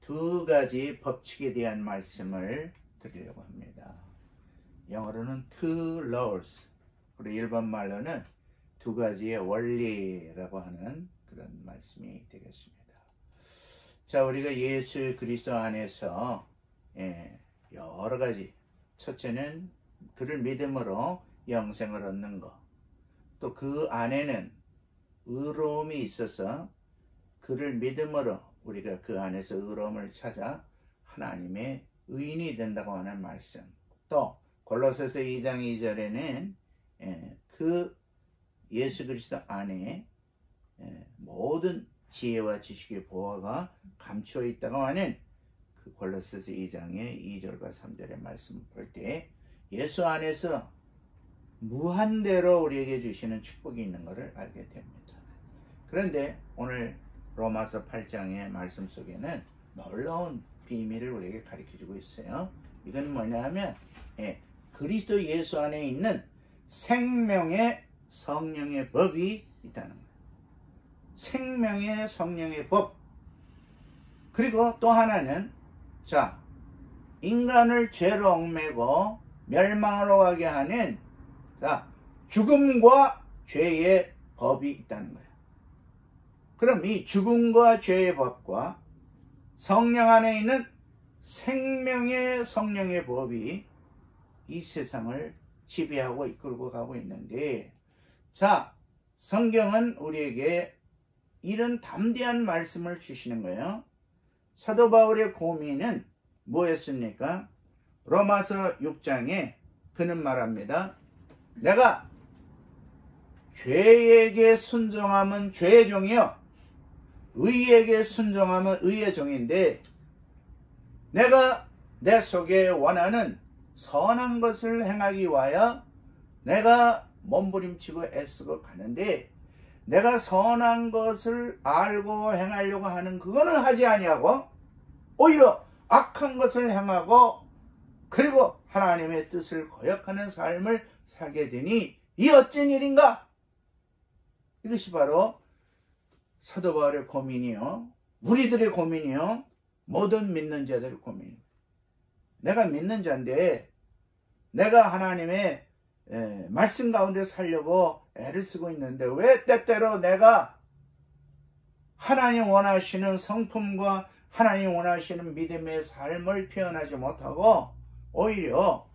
두 가지 법칙에 대한 말씀을 드리려고 합니다. 영어로는 two laws, 그리고 일반 말로는 두 가지의 원리라고 하는 그런 말씀이 되겠습니다. 자, 우리가 예수 그리스도 안에서 여러 가지, 첫째는 그를 믿음으로 영생을 얻는 것, 또 그 안에는 의로움이 있어서 그를 믿음으로 우리가 그 안에서 의로움을 찾아 하나님의 의인이 된다고 하는 말씀, 또 골로새서 2장 2절에는 그 예수 그리스도 안에 모든 지혜와 지식의 보화가 감추어 있다고 하는 그 골로새서 2장의 2절과 3절의 말씀을 볼 때 예수 안에서 무한대로 우리에게 주시는 축복이 있는 것을 알게 됩니다. 그런데 오늘 로마서 8장의 말씀 속에는 놀라운 비밀을 우리에게 가르쳐주고 있어요. 이건 뭐냐 하면 그리스도 예수 안에 있는 생명의 성령의 법이 있다는 거예요. 생명의 성령의 법. 그리고 또 하나는 인간을 죄로 얽매고 멸망으로 가게 하는 죽음과 죄의 법이 있다는 거예요. 그럼 이 죽음과 죄의 법과 성령 안에 있는 생명의 성령의 법이 이 세상을 지배하고 이끌고 가고 있는데, 성경은 우리에게 이런 담대한 말씀을 주시는 거예요. 사도 바울의 고민은 뭐였습니까? 로마서 6장에 그는 말합니다. 내가 죄에게 순종하면 죄의 종이요 의에게 순종하면 의의 종인데, 내가 내 속에 원하는 선한 것을 행하기 위하여 내가 몸부림치고 애쓰고 가는데, 내가 선한 것을 알고 행하려고 하는 그거는 하지 아니하고 오히려 악한 것을 행하고 그리고 하나님의 뜻을 거역하는 삶을 살게 되니 이 어찌 일인가? 이것이 바로 사도 바울의 고민이요, 우리들의 고민이요, 모든 믿는 자들의 고민이요. 내가 믿는 자인데 내가 하나님의 말씀 가운데 살려고 애를 쓰고 있는데 왜 때때로 내가 하나님 원하시는 성품과 하나님 원하시는 믿음의 삶을 표현하지 못하고 오히려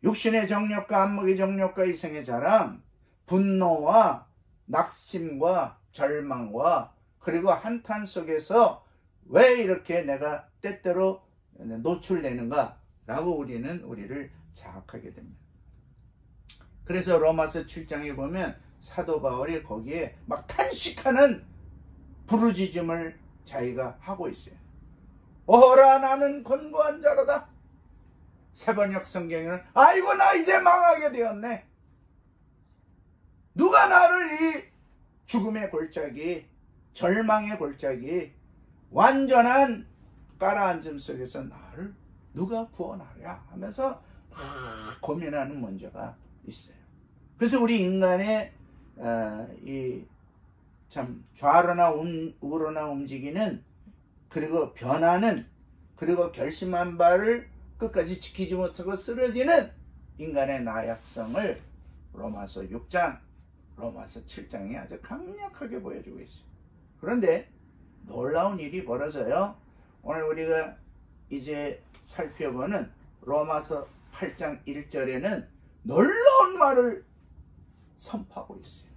육신의 정욕과 안목의 정욕과 이생의 자랑, 분노와 낙심과 절망과 그리고 한탄 속에서 왜 이렇게 내가 때때로 노출되는가 라고 우리를 자학하게 됩니다. 그래서 로마서 7장에 보면 사도 바울이 거기에 막 탄식하는 부르짖음을 자기가 하고 있어요. 오라 나는 곤고한 자로다. 세번역 성경에는 아이고 나 이제 망하게 되었네. 누가 나를 이 죽음의 골짜기, 절망의 골짜기, 완전한 가라앉음 속에서 나를 누가 구원하랴 하면서 고민하는 문제가 있어요. 그래서 우리 인간의 이 참 좌로나 우로나 움직이는, 그리고 변하는, 그리고 결심한 바를 끝까지 지키지 못하고 쓰러지는 인간의 나약성을 로마서 6장, 로마서 7장이 아주 강력하게 보여주고 있어요. 그런데 놀라운 일이 벌어져요. 오늘 우리가 이제 살펴보는 로마서 8장 1절에는 놀라운 말을 선포하고 있어요.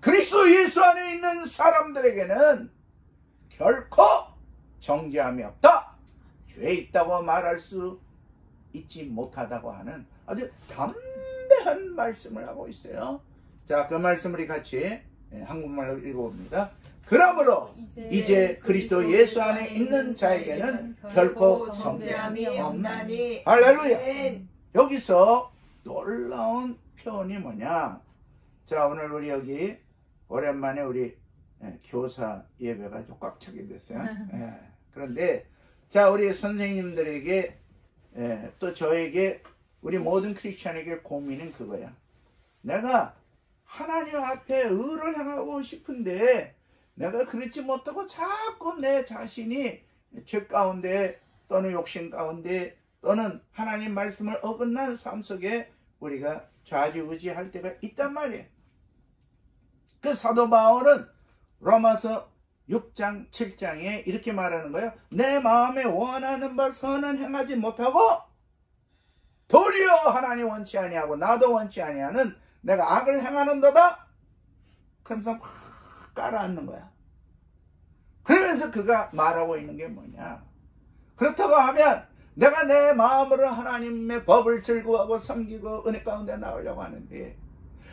그리스도 예수 안에 있는 사람들에게는 결코 정죄함이 없다. 죄 있다고 말할 수 있지 못하다고 하는 아주 담대한 말씀을 하고 있어요. 자, 그 말씀 우리 같이 한국말로 읽어봅니다. 그러므로 이제 그리스도 예수 안에 있는 자에게는 결코 정죄함이 없나니. 할렐루야. 여기서 놀라운 표현이 뭐냐? 자, 오늘 우리 여기 오랜만에 우리 교사 예배가 좀 꽉 차게 됐어요. 그런데 자, 우리 선생님들에게 또 저에게 우리 모든 크리스찬에게 고민은 그거야. 내가 하나님 앞에 의를 행하고 싶은데 내가 그렇지 못하고 자꾸 내 자신이 죄 가운데 또는 욕심 가운데 또는 하나님 말씀을 어긋난 삶 속에 우리가 좌지우지할 때가 있단 말이에요. 그 사도 바울은 로마서 6장 7장에 이렇게 말하는 거예요. 내 마음에 원하는 바 선은 행하지 못하고 도리어 하나님 원치 아니하고 나도 원치 아니하는 내가 악을 행하는도다. 그러면서 막 깔아앉는 거야. 그러면서 그가 말하고 있는 게 뭐냐. 그렇다고 하면 내가 내 마음으로 하나님의 법을 즐거워하고 섬기고 은혜 가운데 나오려고 하는데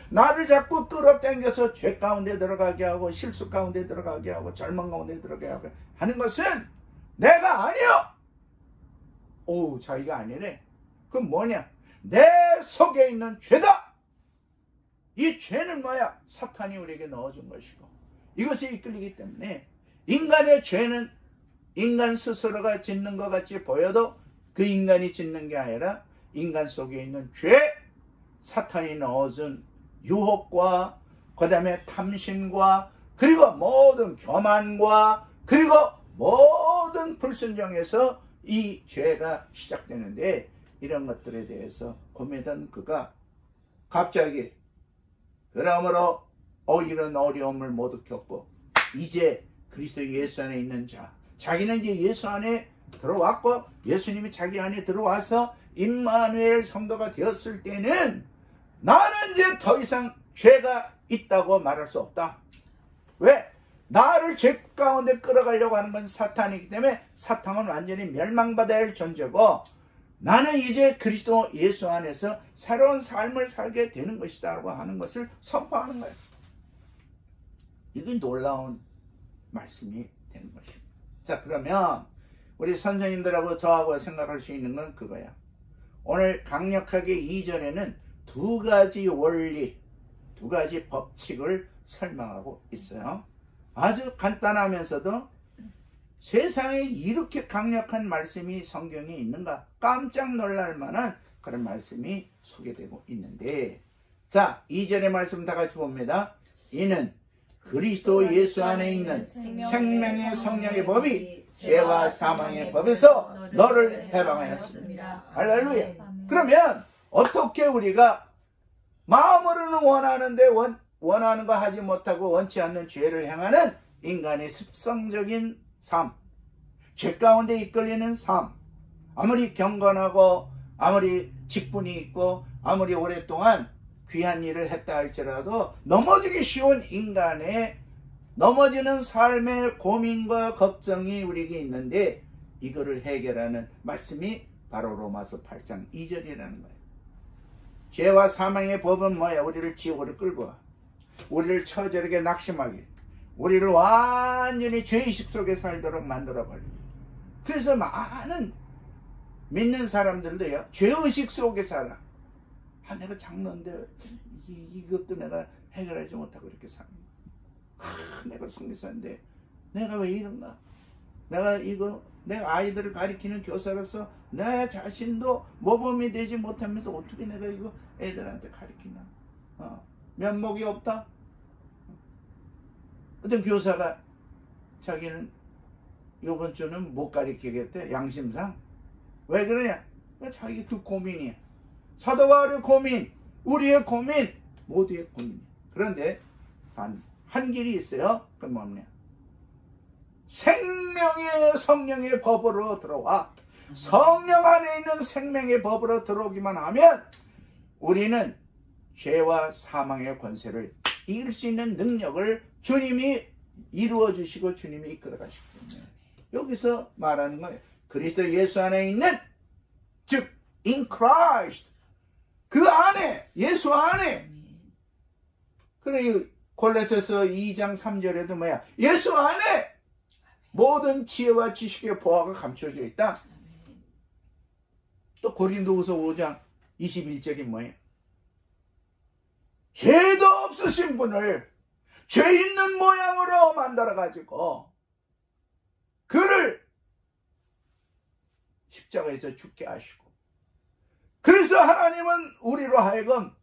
나를 자꾸 끌어당겨서 죄 가운데 들어가게 하고 실수 가운데 들어가게 하고 절망 가운데 들어가게 하고 하는 것은 내가 아니요. 오, 자기가 아니네. 그럼 뭐냐? 내 속에 있는 죄다. 이 죄는 뭐야? 사탄이 우리에게 넣어준 것이고 이것에 이끌리기 때문에 인간의 죄는 인간 스스로가 짓는 것 같이 보여도 그 인간이 짓는 게 아니라 인간 속에 있는 죄, 사탄이 넣어준 유혹과 그 다음에 탐심과 그리고 모든 교만과 그리고 모든 불순종에서 이 죄가 시작되는데 이런 것들에 대해서 고민하던 그가 갑자기 그러므로 이런 어려움을 모두 겪고 이제 그리스도 예수 안에 있는 자기는 이제 예수 안에 들어왔고 예수님이 자기 안에 들어와서 임마누엘 성도가 되었을 때는 나는 이제 더 이상 죄가 있다고 말할 수 없다. 왜? 나를 죄 가운데 끌어가려고 하는 건 사탄이기 때문에 사탄은 완전히 멸망받아야 할 존재고 나는 이제 그리스도 예수 안에서 새로운 삶을 살게 되는 것이다 라고 하는 것을 선포하는 거예요. 이게 놀라운 말씀이 되는 것입니다. 자, 그러면 우리 선생님들하고 저하고 생각할 수 있는 건 그거야. 오늘 강력하게 2절에는 두 가지 원리, 두 가지 법칙을 설명하고 있어요. 아주 간단하면서도 세상에 이렇게 강력한 말씀이 성경에 있는가 깜짝 놀랄 만한 그런 말씀이 소개되고 있는데, 자, 2절의 말씀 다 같이 봅니다. 이는 그리스도 예수 안에 있는 생명의 성령의 법이 죄와 사망의 법에서 너를 해방하였습니다. 할렐루야. 그러면 어떻게 우리가 마음으로는 원하는데 원하는 거 하지 못하고 원치 않는 죄를 행하는 인간의 습성적인 삶, 죄 가운데 이끌리는 삶, 아무리 경건하고 아무리 직분이 있고 아무리 오랫동안 귀한 일을 했다 할지라도 넘어지기 쉬운 인간의 넘어지는 삶의 고민과 걱정이 우리에게 있는데 이거를 해결하는 말씀이 바로 로마서 8장 2절이라는 거예요. 죄와 사망의 법은 뭐야? 우리를 지옥으로 끌고 와. 우리를 처절하게 낙심하게, 우리를 완전히 죄의식 속에 살도록 만들어버려. 그래서 많은 믿는 사람들도요, 죄의식 속에 살아. 내가 장로인데 이것도 내가 해결하지 못하고 이렇게 삽니다. 내가 성교사인데 내가 왜 이런가? 내가 아이들을 가리키는 교사로서 내 자신도 모범이 되지 못하면서 어떻게 내가 이거 애들한테 가리키나? 면목이 없다? 어떤 교사가 자기는 요번 주는 못 가리키겠대, 양심상. 왜 그러냐? 자기 그 고민이야. 사도 바울의 고민, 우리의 고민, 모두의 고민이야. 그런데 단 한 길이 있어요. 그건 뭐냐? 생명의 성령의 법으로 들어와. 성령 안에 있는 생명의 법으로 들어오기만 하면 우리는 죄와 사망의 권세를 이길 수 있는 능력을 주님이 이루어 주시고 주님이 이끌어 가시기 때문에 여기서 말하는 거예요. 그리스도 예수 안에 있는, 즉 in Christ, 그 안에, 예수 안에. 그래, 골로새서 2장 3절에도 뭐야? 예수 안에 모든 지혜와 지식의 보화가 감춰져 있다. 또 고린도후서 5장 21절이 뭐예요? 죄도 없으신 분을 죄 있는 모양으로 만들어가지고 그를 십자가에서 죽게 하시고, 그래서 하나님은 우리로 하여금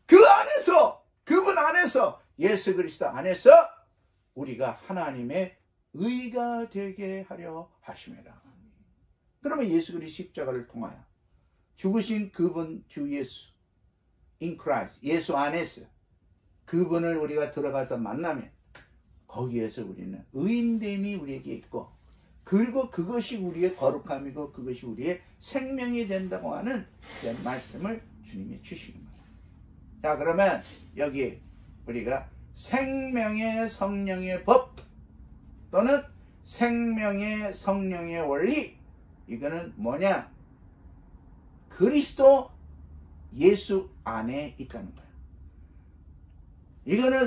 그 안에서, 그분 안에서, 예수 그리스도 안에서 우리가 하나님의 의가 되게 하려 하심이라. 그러면 예수 그리스도의 십자가를 통하여 죽으신 그분 주 예수 in Christ, 예수 안에서 그분을 우리가 들어가서 만나면 거기에서 우리는 의인됨이 우리에게 있고, 그리고 그것이 우리의 거룩함이고 그것이 우리의 생명이 된다고 하는 말씀을 주님이 주시는 거예요. 자, 그러면 여기 우리가 생명의 성령의 법 또는 생명의 성령의 원리, 이거는 뭐냐? 그리스도 예수 안에 있다는 거예요. 이거는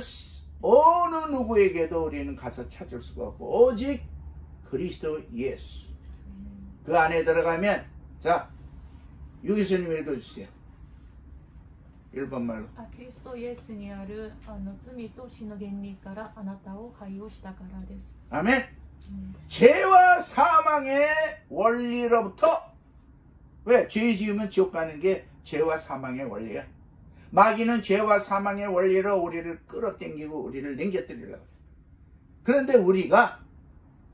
어느 누구에게도 우리는 가서 찾을 수가 없고 오직 그리스도 예수 그 안에 들어가면, 자, 유기수님 읽어주세요. 1번 말로. キリストイエスにある罪と死の原理からあなたを解放したからです。 아멘. 죄와 사망의 원리로부터, 왜? 죄 지으면 지옥 가는 게 죄와 사망의 원리야. 마귀는 죄와 사망의 원리로 우리를 끌어당기고 우리를 넘겨뜨리려고. 그런데 우리가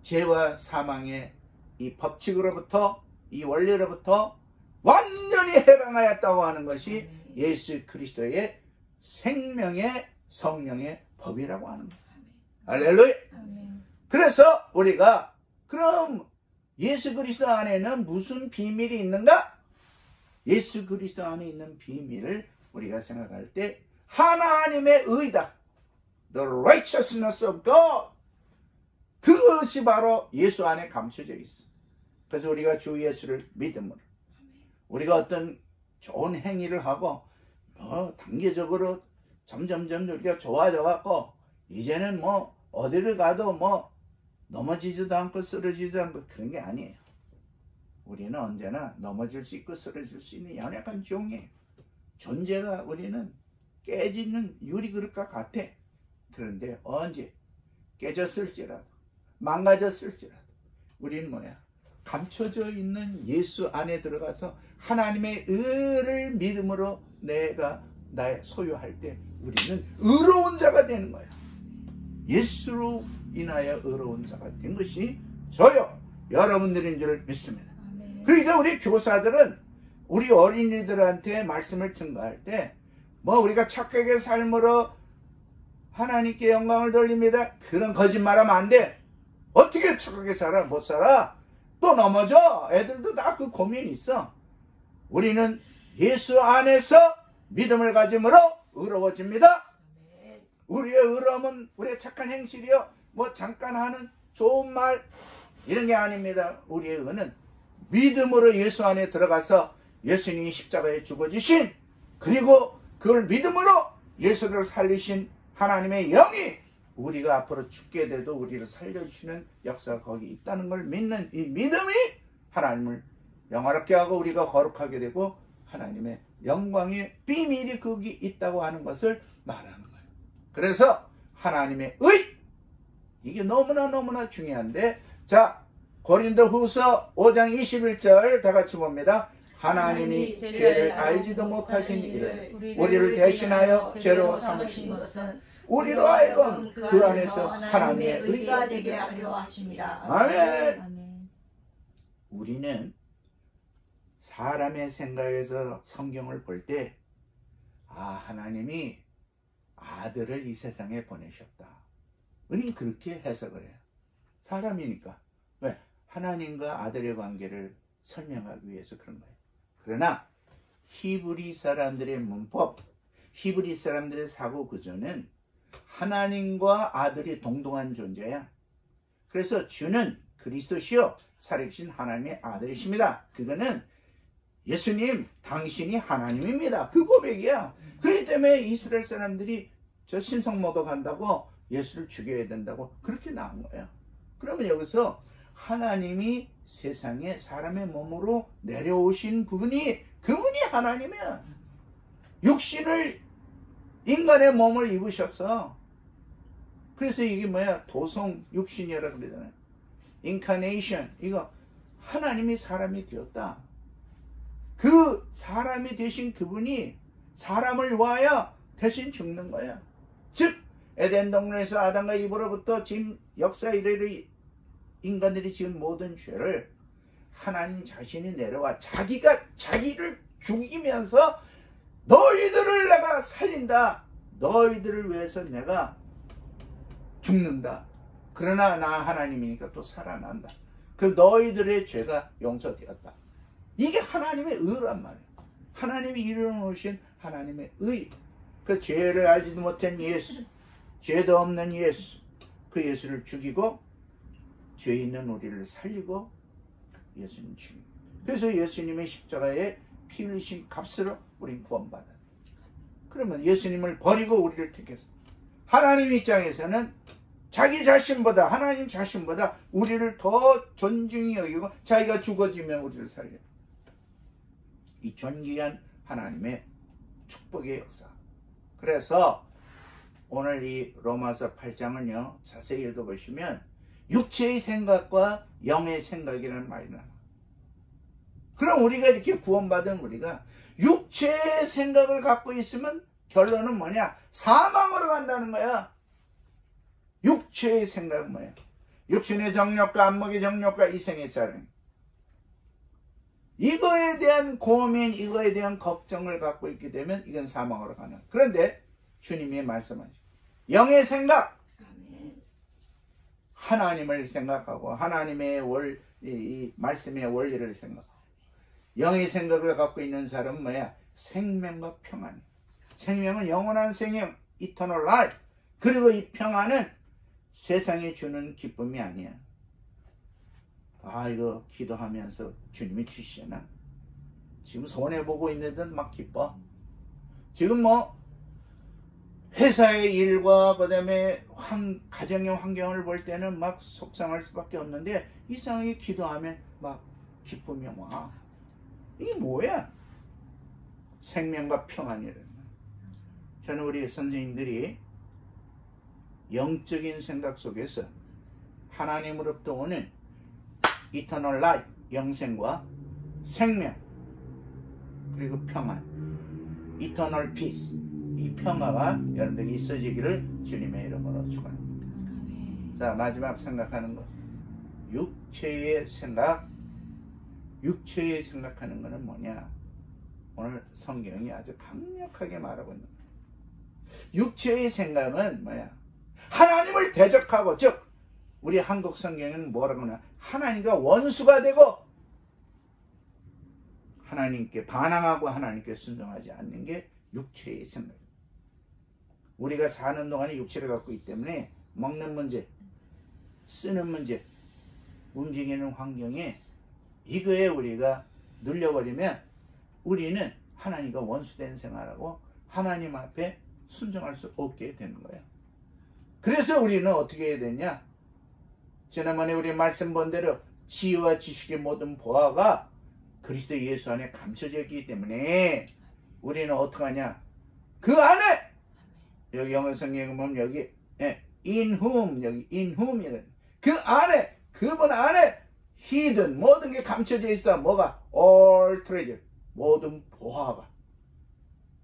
죄와 사망의 이 법칙으로부터, 이 원리로부터 완전히 해방하였다고 하는 것이 예수 그리스도의 생명의 성령의 법이라고 하는 거예요. 할렐루야. 그래서 우리가 그럼 예수 그리스도 안에는 무슨 비밀이 있는가? 예수 그리스도 안에 있는 비밀을 우리가 생각할 때 하나님의 의다. The righteousness of God. 그것이 바로 예수 안에 감춰져 있어. 그래서 우리가 주 예수를 믿음으로 우리가 어떤 좋은 행위를 하고 단계적으로 점점점 우리가 좋아져 갖고 이제는 뭐 어디를 가도 뭐 넘어지지도 않고 쓰러지지도 않고 그런 게 아니에요. 우리는 언제나 넘어질 수 있고 쓰러질 수 있는 연약한 종이에요. 존재가 우리는 깨지는 유리그릇과 같아. 그런데 언제 깨졌을지라도 망가졌을지라도 우리는 뭐야? 감춰져 있는 예수 안에 들어가서 하나님의 의를 믿음으로 내가 나의 소유할 때 우리는 의로운 자가 되는 거야. 예수로 인하여 의로운 자가 된 것이 저요 여러분들인 줄 믿습니다. 그러니까 우리 교사들은 우리 어린이들한테 말씀을 증거할 때 뭐 우리가 착하게 삶으로 하나님께 영광을 돌립니다. 그런 거짓말하면 안 돼. 어떻게 착하게 살아? 못 살아? 또 넘어져. 애들도 다 그 고민이 있어. 우리는 예수 안에서 믿음을 가짐으로 의로워집니다. 우리의 의로움은 우리의 착한 행실이요 뭐 잠깐 하는 좋은 말 이런 게 아닙니다. 우리의 의는 믿음으로 예수 안에 들어가서 예수님이 십자가에 죽어지신, 그리고 그걸 믿음으로 예수를 살리신 하나님의 영이 우리가 앞으로 죽게 돼도 우리를 살려주시는 역사가 거기 있다는 걸 믿는 이 믿음이 하나님을 영화롭게 하고 우리가 거룩하게 되고 하나님의 영광의 비밀이 거기 있다고 하는 것을 말하는 거예요. 그래서 하나님의 의, 이게 너무나 중요한데, 자, 고린도후서 5장 21절 다 같이 봅니다. 하나님이 죄를 알지도 못하신 이를 우리를 대신하여 죄로 삼으신 것은 우리로 하여금 그 안에서 하나님의 의가 되게 하려 하심이라. 아멘. 우리는 사람의 생각에서 성경을 볼 때, 하나님이 아들을 이 세상에 보내셨다. 우리는 그렇게 해석을 해요. 사람이니까. 왜? 하나님과 아들의 관계를 설명하기 위해서 그런 거예요. 그러나 히브리 사람들의 문법, 히브리 사람들의 사고 구조는 하나님과 아들이 동등한 존재야. 그래서 주는 그리스도시요 살아계신 하나님의 아들이십니다. 그거는 예수님 당신이 하나님입니다. 그 고백이야. 그렇기 때문에 이스라엘 사람들이 저 신성모독 한다고 예수를 죽여야 된다고 그렇게 나온 거예요. 그러면 여기서 하나님이 세상에 사람의 몸으로 내려오신 그분이 하나님이야. 육신을 인간의 몸을 입으셔서, 그래서 이게 뭐야? 도성 육신이라고 그러잖아요. 인카네이션. 이거 하나님이 사람이 되었다. 그 사람이 되신 그분이 사람을 위하여 대신 죽는 거야. 즉 에덴 동산에서 아담과 이브로부터 지금 역사 이래로 인간들이 지은 모든 죄를 하나님 자신이 내려와 자기가 자기를 죽이면서 너희들을 내가 살린다. 너희들을 위해서 내가 죽는다. 그러나 나 하나님이니까 또 살아난다. 그 너희들의 죄가 용서되었다. 이게 하나님의 의란 말이에요. 하나님이 이루어놓으신 하나님의 의. 그 죄를 알지도 못한 예수, 죄도 없는 예수, 그 예수를 죽이고 죄 있는 우리를 살리고 예수님 죽이고, 그래서 예수님의 십자가에 피 흘리신 값으로 우린 구원받아요. 그러면 예수님을 버리고 우리를 택해서 하나님 입장에서는 자기 자신보다, 하나님 자신보다 우리를 더 존중히 여기고 자기가 죽어지면 우리를 살려요. 이 존귀한 하나님의 축복의 역사. 그래서 오늘 이 로마서 8장은요 자세히 읽어보시면 육체의 생각과 영의 생각이라는 말이 나와요. 그럼 우리가 이렇게 구원받은 우리가 육체의 생각을 갖고 있으면 결론은 뭐냐? 사망으로 간다는 거야. 육체의 생각은 뭐야? 육신의 정욕과 안목의 정욕과 이생의 자랑, 이거에 대한 고민, 이거에 대한 걱정을 갖고 있게 되면 이건 사망으로 가는. 그런데 주님이 말씀하시죠. 영의 생각, 하나님을 생각하고 하나님의 이 말씀의 원리를 생각하고 영의 생각을 갖고 있는 사람은 뭐야? 생명과 평안. 생명은 영원한 생명, eternal life. 그리고 이 평안은 세상이 주는 기쁨이 아니야. 아, 이거 기도하면서 주님이 주시나? 지금 손해보고 있는데도 막 기뻐. 지금 뭐 회사의 일과 그 다음에 가정의 환경을 볼 때는 막 속상할 수밖에 없는데 이상하게 기도하면 막 기쁨이 와. 이게 뭐야? 생명과 평안이라는 거야. 저는 우리 선생님들이 영적인 생각 속에서 하나님으로부터 오는 eternal life, 영생과 생명, 그리고 평안, eternal peace, 이 평화가 여러분에게 있어지기를 주님의 이름으로 축원합니다. 자, 마지막 생각하는 것. 육체의 생각. 육체의 생각하는 것은 뭐냐? 오늘 성경이 아주 강력하게 말하고 있는 거예요. 육체의 생각은 뭐야? 하나님을 대적하고, 즉 우리 한국 성경에는 뭐라고 하나? 하나님과 원수가 되고 하나님께 반항하고 하나님께 순종하지 않는 게 육체의 생각입니다. 우리가 사는 동안에 육체를 갖고 있기 때문에 먹는 문제, 쓰는 문제, 움직이는 환경에 이거에 우리가 눌려버리면 우리는 하나님과 원수된 생활하고 하나님 앞에 순종할 수 없게 되는 거예요. 그래서 우리는 어떻게 해야 되냐? 지난번에 우리 말씀 본 대로 지혜와 지식의 모든 보화가 그리스도 예수 안에 감춰져 있기 때문에 우리는 어떻게 하냐? 그 안에, 여기 영어 성경에 보면 여기 in whom, 여기 in whom이라는, 그 안에, 그분 안에 hidden, 모든 게 감춰져 있어. 뭐가? all treasure, 모든 보화가,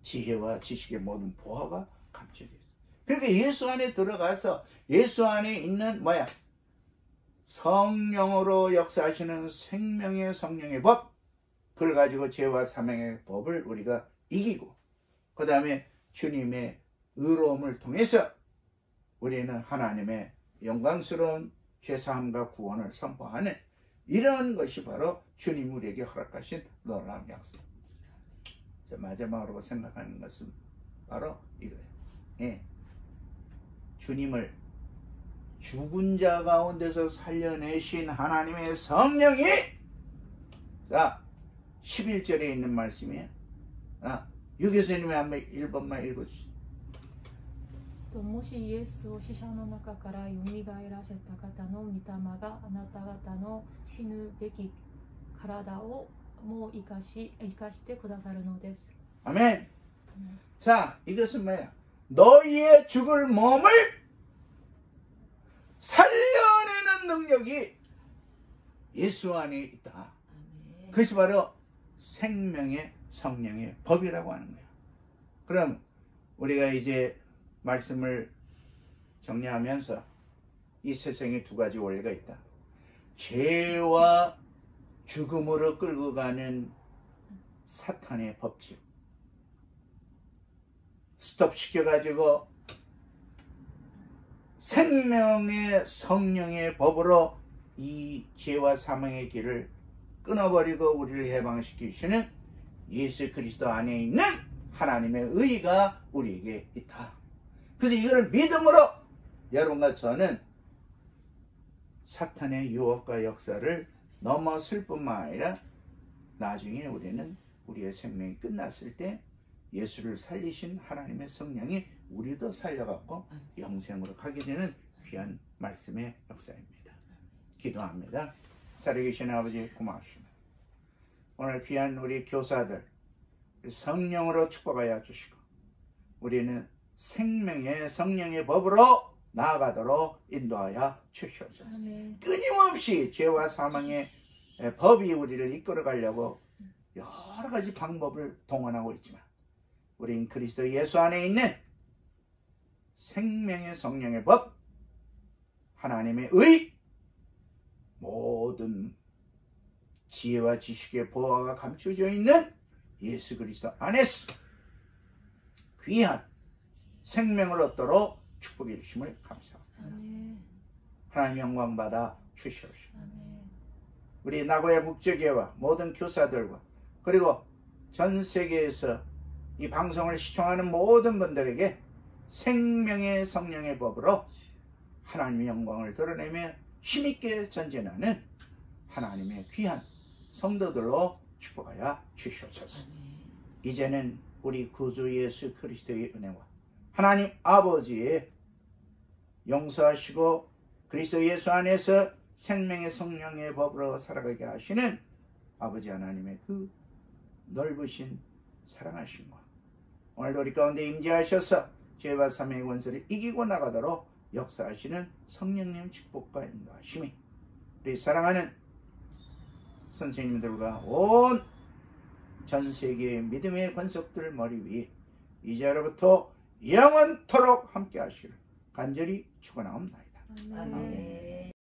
지혜와 지식의 모든 보화가 감춰져 있어. 그러니까 예수 안에 들어가서 예수 안에 있는 뭐야? 성령으로 역사하시는 생명의 성령의 법, 그걸 가지고 죄와 사망의 법을 우리가 이기고, 그 다음에 주님의 의로움을 통해서 우리는 하나님의 영광스러운 죄사함과 구원을 선포하는 이런 것이 바로 주님 우리에게 허락하신 놀라운 약속입니다. 마지막으로 생각하는 것은 바로 이거예요. 예. 주님을 죽은 자 가운데서 살려내신 하나님의 성령이, 자 11절에 있는 말씀이에요. 유교수님이 한번 1번만 읽어주시죠. もしイエスを死者の中からよみがえらせた方の御霊があなた方の死ぬべき体をもう生かしてくださるのです。 아멘. 자, 이것은 뭐야? 너희의 죽을 몸을 살려내는 능력이 예수 안에 있다. 그것이 바로 생명의 성령의 법이라고 하는 거야. 그럼 우리가 이제 말씀을 정리하면서 이 세상에 두 가지 원리가 있다. 죄와 죽음으로 끌고 가는 사탄의 법칙. 스톱시켜가지고 생명의 성령의 법으로 이 죄와 사망의 길을 끊어버리고 우리를 해방시키시는 예수 그리스도 안에 있는 하나님의 의가 우리에게 있다. 그래서 이걸 믿음으로 여러분과 저는 사탄의 유혹과 역사를 넘어설 뿐만 아니라 나중에 우리는 우리의 생명이 끝났을 때 예수를 살리신 하나님의 성령이 우리도 살려갖고 영생으로 가게 되는 귀한 말씀의 역사입니다. 기도합니다. 살아계신 아버지 고맙습니다. 오늘 귀한 우리 교사들 성령으로 축복하여 주시고 우리는 생명의 성령의 법으로 나아가도록 인도하여 주시옵소서. 아멘. 끊임없이 죄와 사망의 법이 우리를 이끌어가려고 여러 가지 방법을 동원하고 있지만 우리는 그리스도 예수 안에 있는 생명의 성령의 법, 하나님의 의, 모든 지혜와 지식의 보화가 감춰져 있는 예수 그리스도 안에서 귀한 생명을 얻도록 축복해 주심을 감사합니다. 아멘. 하나님 영광 받아 주시옵소서. 아멘. 우리 나고야 국제교회와 모든 교사들과 그리고 전 세계에서 이 방송을 시청하는 모든 분들에게 생명의 성령의 법으로 하나님의 영광을 드러내며 힘있게 전진하는 하나님의 귀한 성도들로 축복하여 주시옵소서. 이제는 우리 구주 예수 그리스도의 은혜와 하나님 아버지의 용서하시고 그리스도 예수 안에서 생명의 성령의 법으로 살아가게 하시는 아버지 하나님의 그 넓으신 사랑하심과 오늘도 우리 가운데 임재하셔서 죄와 사망의 권세를 이기고 나가도록 역사하시는 성령님 축복과 인도하심이 우리 사랑하는 선생님들과 온 전 세계의 믿음의 권속들 머리 위에 이제로부터 영원토록 함께 하시기를 간절히 축원하옵나이다. 아멘. 아멘.